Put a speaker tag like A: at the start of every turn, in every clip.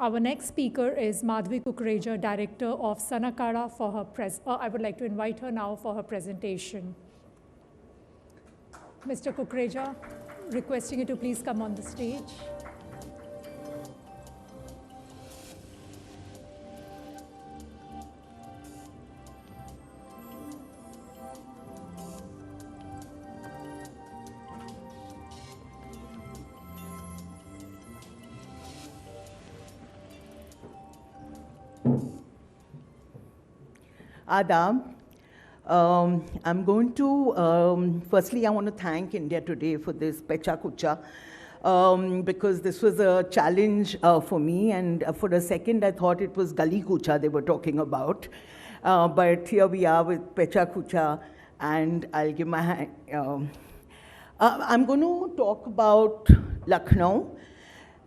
A: Our next speaker is Madhvi Kukreja, Director of Sanakara, for her I would like to invite her now for her presentation. Mr. Kukreja, requesting you to please come on the stage.
B: Adab. I'm going to, firstly, I want to thank India Today for this Pecha Kucha, because this was a challenge for me, and for a second I thought it was Gali Kucha they were talking about. But here we are with Pecha Kucha, and I'll give my hand. I'm going to talk about Lucknow,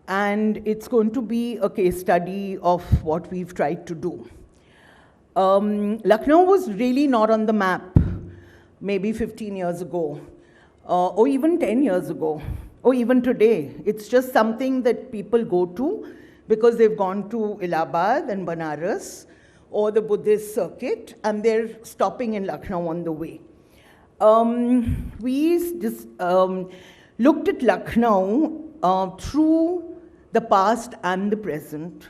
B: and it's going to be a case study of what we've tried to do. Lucknow was really not on the map maybe 15 years ago, or even 10 years ago, or even today. It's just something that people go to because they've gone to Allahabad and Banaras or the Buddhist circuit, and they're stopping in Lucknow on the way. We just looked at Lucknow through the past and the present,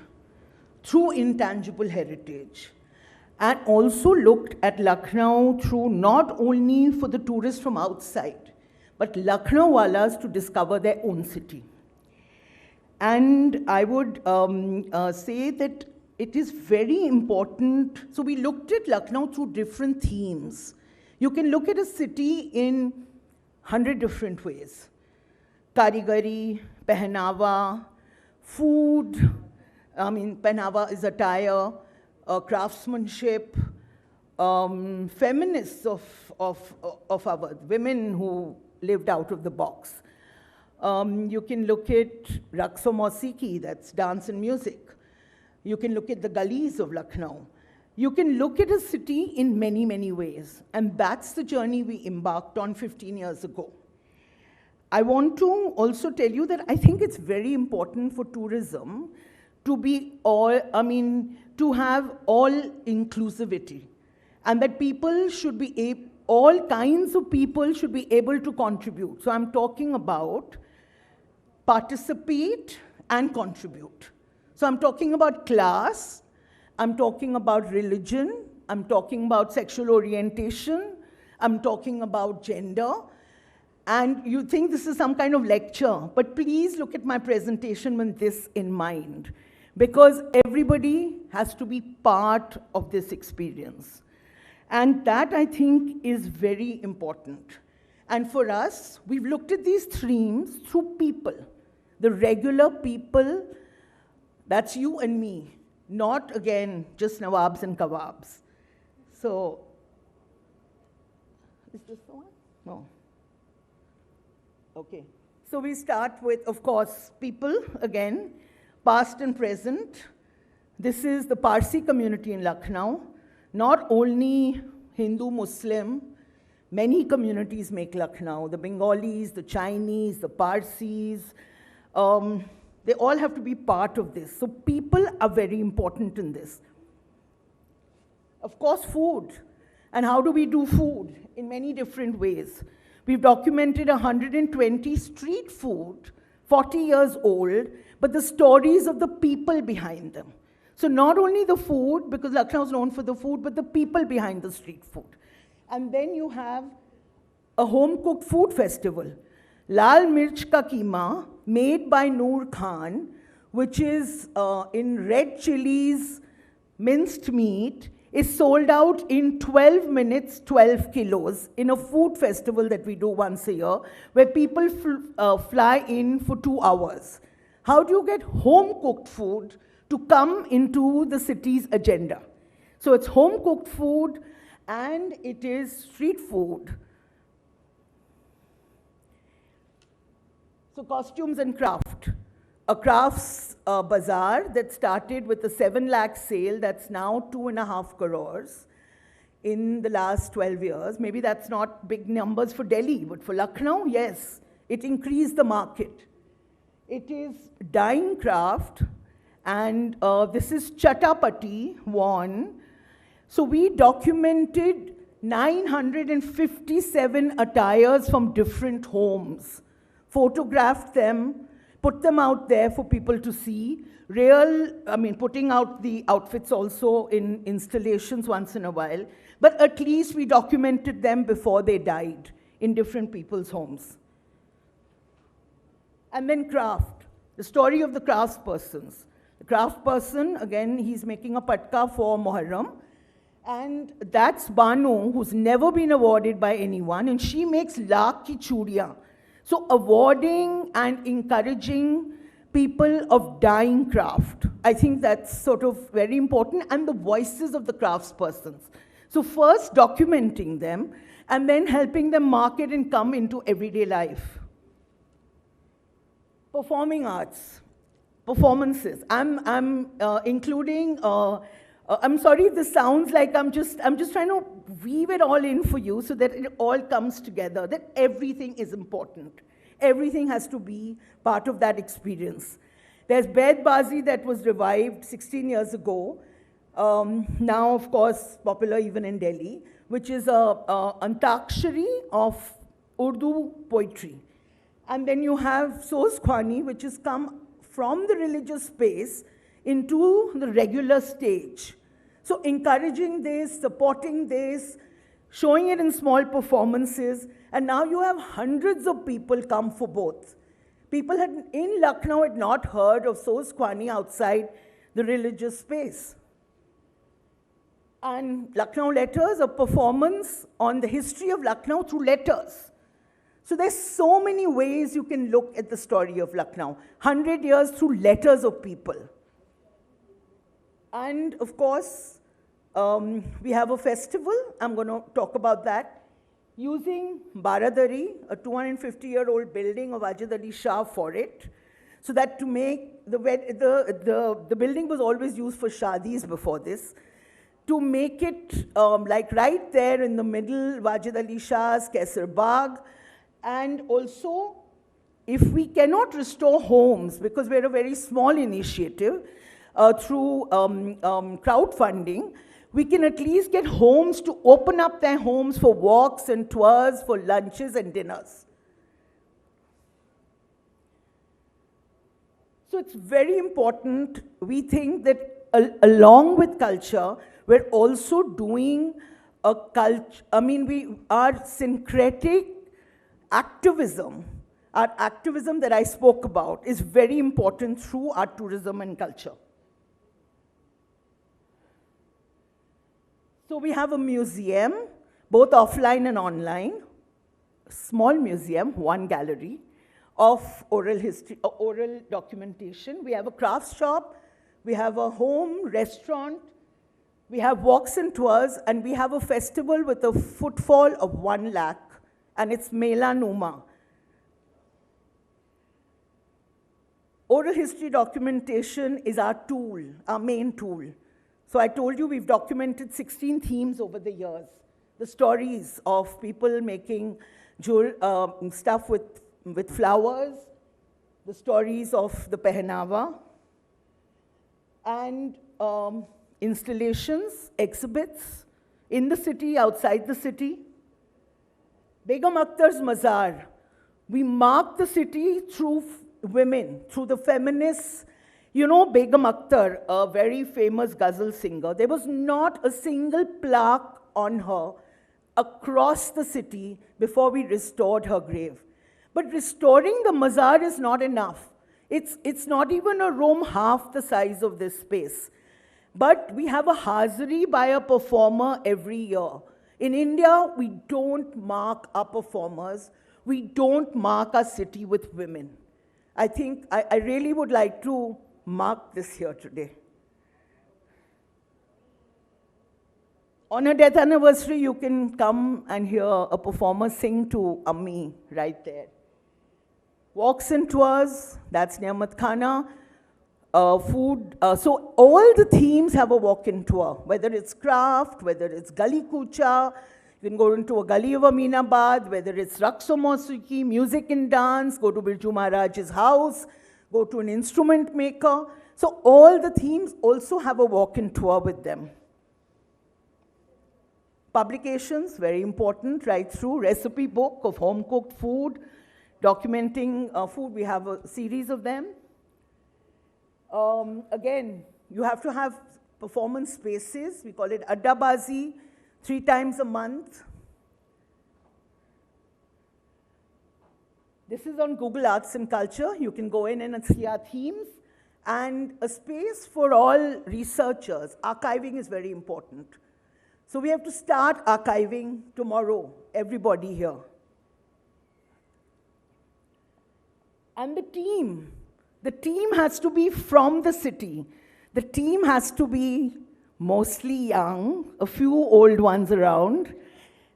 B: through intangible heritage, and also looked at Lucknow through not only for the tourists from outside, but Lucknow-walas to discover their own city. And I would say that it is very important. So we looked at Lucknow through different themes. You can look at a city in 100 different ways. Karigari, Pehnawa, food, Pehnawa is attire, craftsmanship, feminists of our women who lived out of the box. You can look at Raqs o Mausiki, that's dance and music. You can look at the gullies of Lucknow. You can look at a city in many, many ways, and that's the journey we embarked on 15 years ago. I want to also tell you that I think it's very important for tourism to be to have all inclusivity, and that people should be all kinds of people should be able to contribute. So I'm talking about participate and contribute. So I'm talking about class, I'm talking about religion, I'm talking about sexual orientation, I'm talking about gender. And you think this is some kind of lecture, but please look at my presentation with this in mind, because everybody has to be part of this experience. And that, I think, is very important. And for us, we've looked at these themes through people, the regular people, that's you and me, not, again, just Nawabs and Kawabs. So, is this the one? No. Okay. So we start with, of course, people, again, past and present. This is the Parsi community in Lucknow. Not only Hindu, Muslim, many communities make Lucknow. The Bengalis, the Chinese, the Parsis, they all have to be part of this. So people are very important in this. Of course, food. And how do we do food? In many different ways. We've documented 120 street food, 40 years old, but the stories of the people behind them. So not only the food, because Lucknow is known for the food, but the people behind the street food. And then you have a home-cooked food festival. Lal Mirch Ka Keema, made by Noor Khan, which is in red chilies, minced meat, is sold out in 12 minutes, 12 kilos, in a food festival that we do once a year, where people fly in for 2 hours. How do you get home-cooked food to come into the city's agenda? So it's home-cooked food, and it is street food. So costumes and craft. A crafts bazaar that started with a 7 lakh sale that's now 2.5 crores in the last 12 years. Maybe that's not big numbers for Delhi, but for Lucknow, yes, it increased the market. It is dyeing craft, And this is Chatapati 1. So we documented 957 attires from different homes, photographed them, put them out there for people to see. Putting out the outfits also in installations once in a while, but at least we documented them before they died in different people's homes. And then craft, the story of the craftspersons. The craftsperson, again, he's making a patka for Muharram, and that's Banu, who's never been awarded by anyone, and she makes lakh ki churiyan. So awarding and encouraging people of dying craft. I think that's sort of very important, and the voices of the craftspersons. So first documenting them, and then helping them market and come into everyday life. Performing arts, performances. I'm including, I'm sorry if this sounds like I'm just trying to weave it all in for you so that it all comes together, that everything is important. Everything has to be part of that experience. There's Bedbazi that was revived 16 years ago, now of course popular even in Delhi, which is a Antakshari of Urdu poetry. And then you have Soz Khwani, which has come from the religious space into the regular stage. So encouraging this, supporting this, showing it in small performances, and now you have hundreds of people come for both. People in Lucknow had not heard of Soz Khwani outside the religious space. And Lucknow Letters, a performance on the history of Lucknow through letters. So there's so many ways you can look at the story of Lucknow. 100 years through letters of people. And of course, we have a festival. I'm going to talk about that. Using Baradari, a 250-year-old building of Ajad Ali Shah for it. So that to make, the building was always used for shadis before this. To make it like right there in the middle, Wajid Ali Shah's Kaisar Bagh. And also, if we cannot restore homes, because we're a very small initiative, through crowdfunding, we can at least get homes to open up their homes for walks and tours, for lunches and dinners. So it's very important, we think that along with culture, we're also doing a culture, our syncretic activism, our activism that I spoke about is very important through art, tourism and culture. So we have a museum, both offline and online, a small museum, one gallery of oral history, oral documentation. We have a crafts shop, we have a home, restaurant, we have walks and tours, and we have a festival with a footfall of 1 lakh, and it's Mela Numa. Oral history documentation is our tool, our main tool. So I told you we've documented 16 themes over the years. The stories of people making stuff with flowers, the stories of the Pehnava, and installations, exhibits, in the city, outside the city. Begum Akhtar's Mazar. We mark the city through women, through the feminists. You know Begum Akhtar, a very famous ghazal singer. There was not a single plaque on her across the city before we restored her grave. But restoring the Mazar is not enough. It's not even a room half the size of this space. But we have a hazari by a performer every year. In India, we don't mark our performers. We don't mark our city with women. I think I really would like to mark this here today. On a death anniversary, you can come and hear a performer sing to Ammi right there. Walks and tours, that's Niyamat Khana. Food, so all the themes have a walk-in tour, whether it's craft, whether it's Gali Kucha, you can go into a Gali of Aminabad, whether it's Raqs Mausiqui, music and dance, go to Birju Maharaj's house, go to an instrument maker. So all the themes also have a walk-in tour with them. Publications, very important, right through. Recipe book of home-cooked food, documenting food. We have a series of them. Again, you have to have performance spaces. We call it Addabazi, 3 times a month. This is on Google Arts and Culture. You can go in and see our themes. And a space for all researchers. Archiving is very important. So we have to start archiving tomorrow, everybody here. And the team has to be from the city. The team has to be mostly young, a few old ones around.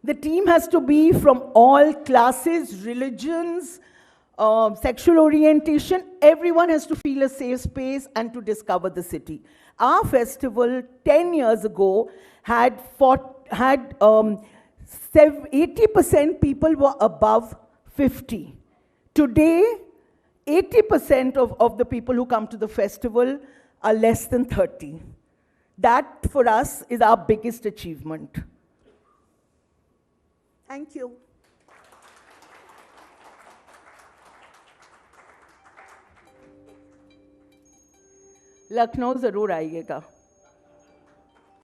B: The team has to be from all classes, religions, sexual orientation. Everyone has to feel a safe space and to discover the city. Our festival 10 years ago had 80% people were above 50. Today, 80% of the people who come to the festival are less than 30. That, for us, is our biggest achievement. Thank you. Lucknow ज़रूर आइएगा.